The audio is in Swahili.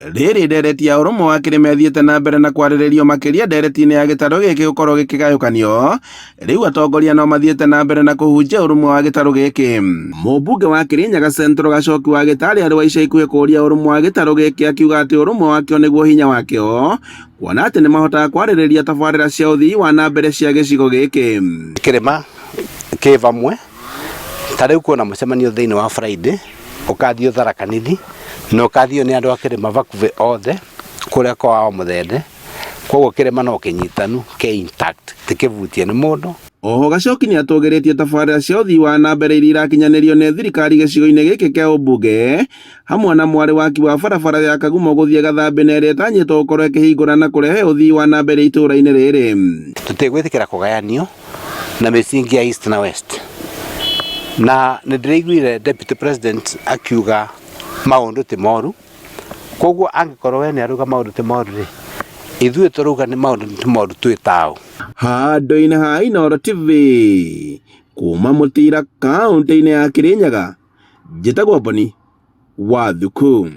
Rĩrĩ ndereti ya ũrũmwe wa kĩrĩma ĩthiĩte na mbere na kwarĩrĩrio makĩria ndereti-inĩ ya gĩtarũ gĩkĩ gũkorwo gĩkĩgayũkanio, rĩu atongoria no mathiĩte na mbere na kũhunjia ũrũmwe wa gĩtarũ gĩkĩ. Mũmbunge wa Kĩrĩnyaga Central Gacoki wa Gĩtari arĩ wa ica ikuhĩ kũũria ũrũmwe wa gĩtarũ gĩkĩ akiuga atĩ ũrũmwe wakĩo nĩguo hinya wakĩo, kuona atĩ nĩ mahotaga kwarĩrĩria tabarĩra cia ũthii wa na mbere cia gĩcigo gĩkĩ. Kĩrĩma kĩ vamwe, ta rĩu kwĩna mũcemanio thĩinĩ wa Friday, ũkathio Tharaka Nithi na ũkathio nĩ andũ a kĩrĩma vakuve othe kũrĩa kwao Mũthende, koguo kĩrĩma no kĩnyitanu ke intact tikĩvutie nĩ mũndũ. Oho Gacoki nĩ atũgĩrĩtie tabarĩra cia ũthii wa na mbere iria irakinyanĩrio nĩ thirikari gĩcigo-inĩ gĩkĩ kĩa ũmbunge, hamwe na mwarĩ waki wa barabara ya Kagumo gũthiĩ Gathambi na ĩrĩa ĩtanyĩtwo gũkorwo ĩkĩhingũra na kũrehe ũthii wa na mbere itũũra-inĩ rĩrĩ. Tũtigwĩtĩkĩra kũgayanio na mĩcingi ya East na West, na nĩ ndĩraiguire Deputy President akiuga maũndũ ti moru, koguo angĩkorwo we nĩ arauga maũndũ ti moru rĩ, ithuĩ tũrauga nĩ maũndũ ti moru twĩ taũ. Handũ-inĩ ha Inooro TV kuma Mũtira kaũntĩ-inĩ ya Kĩrĩnyaga, njĩtagwo Boni Wathuku.